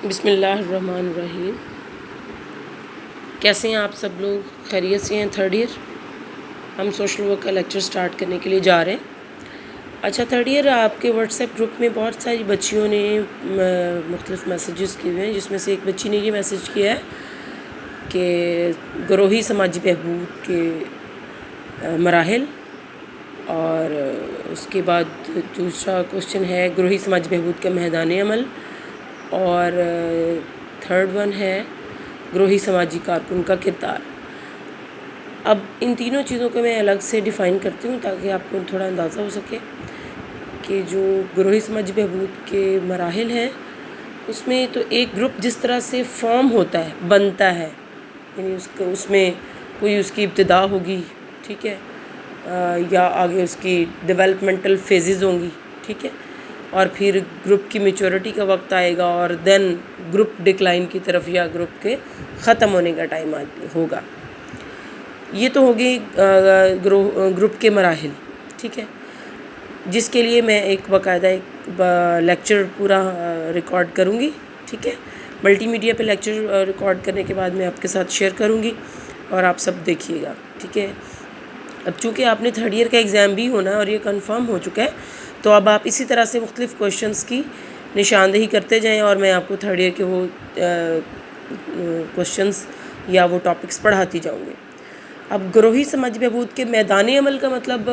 بسم اللہ الرحمن الرحیم۔ کیسے ہیں آپ سب لوگ؟ خیریت سے ہیں؟ تھرڈ ایئر ہم سوشل ورک کا لیکچر سٹارٹ کرنے کے لیے جا رہے ہیں۔ اچھا، تھرڈ ایئر آپ کے واٹس ایپ گروپ میں بہت ساری بچیوں نے مختلف میسیجز کیے ہوئے ہیں، جس میں سے ایک بچی نے یہ میسیج کیا ہے کہ گروہی سماجی بہبود کے مراحل، اور اس کے بعد دوسرا کوشچن ہے گروہی سماجی بہبود کا میدان عمل، اور تھرڈ ون ہے گروہی سماجی کارکن کا کردار۔ اب ان تینوں چیزوں کو میں الگ سے ڈیفائن کرتی ہوں تاکہ آپ کو تھوڑا اندازہ ہو سکے کہ جو گروہی سماجی بہبود کے مراحل ہیں اس میں تو ایک گروپ جس طرح سے فارم ہوتا ہے، بنتا ہے، یعنی اس میں کوئی اس کی ابتدا ہوگی، ٹھیک ہے، یا آگے اس کی ڈیولپمنٹل فیزز ہوں گی، ٹھیک ہے، اور پھر گروپ کی میچورٹی کا وقت آئے گا، اور دین گروپ ڈکلائن کی طرف یا گروپ کے ختم ہونے کا ٹائم ہوگا۔ یہ تو ہوگی گروپ کے مراحل، ٹھیک ہے، جس کے لیے میں ایک باقاعدہ ایک لیکچر پورا ریکارڈ کروں گی، ٹھیک ہے، ملٹی میڈیا پہ لیکچر ریکارڈ کرنے کے بعد میں آپ کے ساتھ شیئر کروں گی اور آپ سب دیکھیے گا، ٹھیک ہے۔ اب چونکہ آپ نے تھرڈ ایئر کا ایگزام بھی ہونا ہے اور یہ کنفرم ہو چکا ہے، تو اب آپ اسی طرح سے مختلف کویشچنس کی نشاندہی کرتے جائیں اور میں آپ کو تھرڈ ایئر کے وہ کویشچنس یا وہ ٹاپکس پڑھاتی جاؤں گی۔ اب گروہی سماجی بہبود کے میدان عمل کا مطلب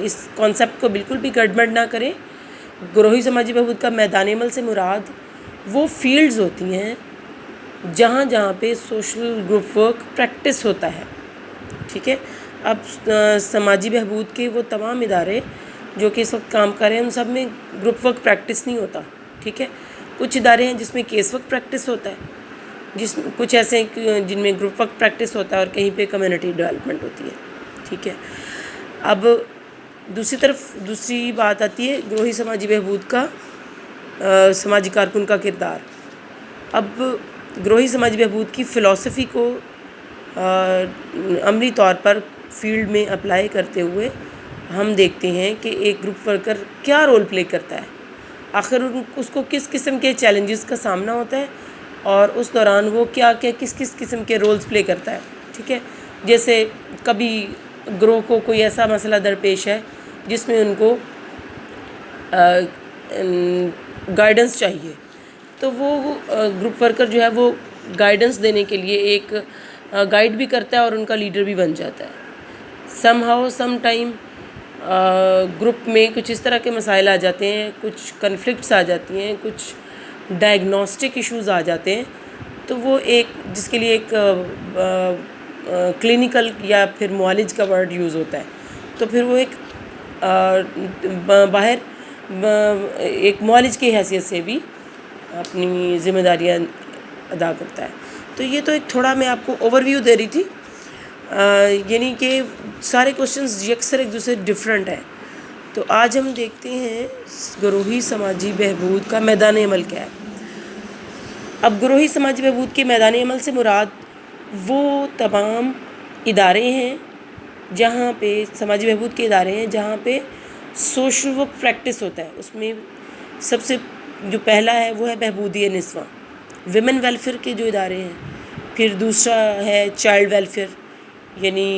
اس کانسیپٹ کو بالکل بھی گڑبڑ نہ کریں۔ گروہی سماجی بہبود کا میدان عمل سے مراد وہ فیلڈز ہوتی ہیں جہاں پہ سوشل گروپ ورک پریکٹس ہوتا ہے، ٹھیک ہے۔ اب سماجی بہبود کے وہ تمام ادارے جو کہ اس وقت کام کر رہے ہیں ان سب میں گروپ ورک پریکٹس نہیں ہوتا، ٹھیک ہے۔ کچھ ادارے ہیں جس میں کیس ورک پریکٹس ہوتا ہے، کچھ ایسے ہیں جن میں گروپ ورک پریکٹس ہوتا ہے، اور کہیں پہ کمیونٹی ڈیولپمنٹ ہوتی ہے، ٹھیک ہے۔ اب دوسری طرف دوسری بات آتی ہے گروہی سماجی بہبود کا سماجی کارکن کا کردار۔ اب گروہی سماجی بہبود کی فلسفی کو عملی طور پر فیلڈ میں اپلائی کرتے ہوئے ہم دیکھتے ہیں کہ ایک گروپ ورکر کیا رول پلے کرتا ہے، آخر اس کو کس قسم کے چیلنجز کا سامنا ہوتا ہے، اور اس دوران وہ کس قسم کے رولز پلے کرتا ہے، ٹھیک ہے۔ جیسے کبھی گروہ کو کوئی ایسا مسئلہ درپیش ہے جس میں ان کو گائیڈنس چاہیے، تو وہ گروپ ورکر جو ہے وہ گائیڈنس دینے کے لیے ایک گائیڈ بھی کرتا ہے اور ان کا لیڈر بھی بن جاتا ہے۔ سم ٹائم گروپ میں کچھ اس طرح کے مسائل آ جاتے ہیں، کچھ کنفلکٹس آ جاتی ہیں، کچھ ڈائگنوسٹک ایشوز آ جاتے ہیں، تو وہ ایک جس کے لیے ایک کلینیکل یا پھر معالج کا ورڈ یوز ہوتا ہے، تو پھر وہ ایک باہر ایک معالج کی حیثیت سے بھی اپنی ذمہ داریاں ادا کرتا ہے۔ تو یہ تو ایک تھوڑا میں آپ کو اوور ویو دے رہی تھی، یعنی کہ سارے کوشچنز یکسر ایک دوسرے ڈفرینٹ ہیں۔ تو آج ہم دیکھتے ہیں گروہی سماجی بہبود کا میدان عمل کیا ہے۔ اب گروہی سماجی بہبود کے میدان عمل سے مراد وہ تمام ادارے ہیں جہاں پہ سماجی بہبود کے ادارے ہیں جہاں پہ سوشل ورک پریکٹس ہوتا ہے۔ اس میں سب سے جو پہلا ہے وہ ہے بہبودی نسواں، ویمن ویلفیئر کے جو ادارے ہیں، پھر دوسرا ہے چائلڈ ویلفیئر، یعنی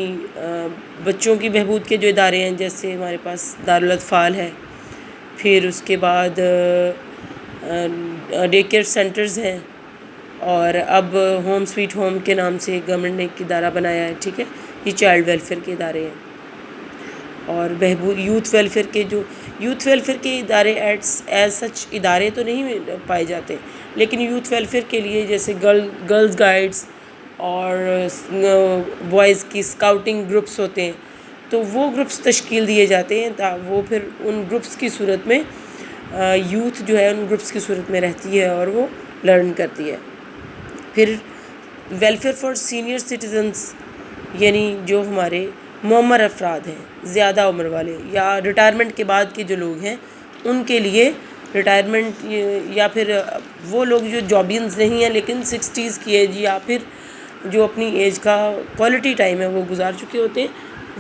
بچوں کی بہبود کے جو ادارے ہیں، جیسے ہمارے پاس دارالاطفال ہے، پھر اس کے بعد ڈے کیئر سینٹرز ہیں، اور اب ہوم سویٹ ہوم کے نام سے گورنمنٹ نے ایک ادارہ بنایا ہے، ٹھیک ہے، یہ چائلڈ ویلفیئر کے ادارے ہیں۔ اور یوتھ ویلفیئر کے ادارے ایز سچ ادارے تو نہیں پائے جاتے، لیکن یوتھ ویلفیئر کے لیے جیسے گرلز گائیڈز اور بوائز کی اسکاؤٹنگ گروپس ہوتے ہیں، تو وہ گروپس تشکیل دیے جاتے ہیں، وہ پھر ان گروپس کی صورت میں یوتھ جو ہے ان گروپس کی صورت میں رہتی ہے اور وہ لرن کرتی ہے۔ پھر ویلفیئر فار سینئر سٹیزنز، یعنی جو ہمارے معمر افراد ہیں، زیادہ عمر والے یا ریٹائرمنٹ کے بعد کے جو لوگ ہیں، ان کے لیے ریٹائرمنٹ یا پھر وہ لوگ جو جابینز نہیں ہیں لیکن 60s کی ایج یا پھر جو اپنی ایج کا کوالٹی ٹائم ہے وہ گزار چکے ہوتے ہیں،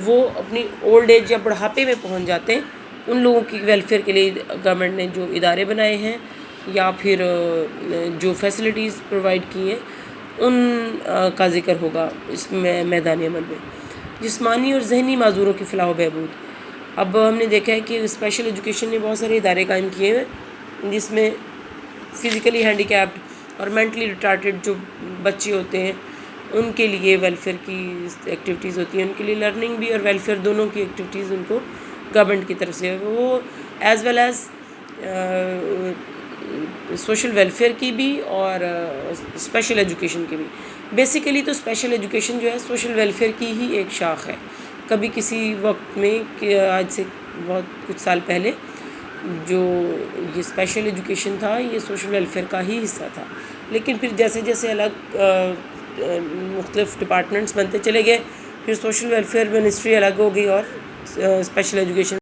وہ اپنی اولڈ ایج یا بڑھاپے میں پہنچ جاتے ہیں، ان لوگوں کی ویلفیئر کے لیے گورنمنٹ نے جو ادارے بنائے ہیں یا پھر جو فیسلٹیز پرووائڈ کی ہیں ان کا ذکر ہوگا اس میں میدان عمل میں۔ جسمانی اور ذہنی معذوروں کی فلاح و بہبود، اب ہم نے دیکھا ہے کہ اسپیشل ایجوکیشن نے بہت سارے ادارے قائم کیے ہیں جس میں فزیکلی ہینڈی کیپڈ اور مینٹلی ریٹارڈیڈ جو بچے ہوتے ہیں ان کے لیے ویلفیئر کی ایکٹیویٹیز ہوتی ہیں، ان کے لیے لرننگ بھی اور ویلفیئر دونوں کی ایکٹیویٹیز ان کو گورنمنٹ کی طرف سے وہ as well as social welfare کی بھی اور اسپیشل ایجوکیشن کی بھی۔ بیسیکلی تو اسپیشل ایجوکیشن جو ہے سوشل ویلفیئر کی ہی ایک شاخ ہے۔ کبھی کسی وقت میں کہ آج سے بہت کچھ سال پہلے جو یہ اسپیشل ایجوکیشن تھا یہ سوشل ویلفیئر کا ہی حصہ تھا، لیکن پھر جیسے جیسے الگ مختلف ڈپارٹمنٹس بنتے چلے گئے، پھر سوشل ویلفیئر منسٹری الگ ہو گئی اور اسپیشل ایجوکیشن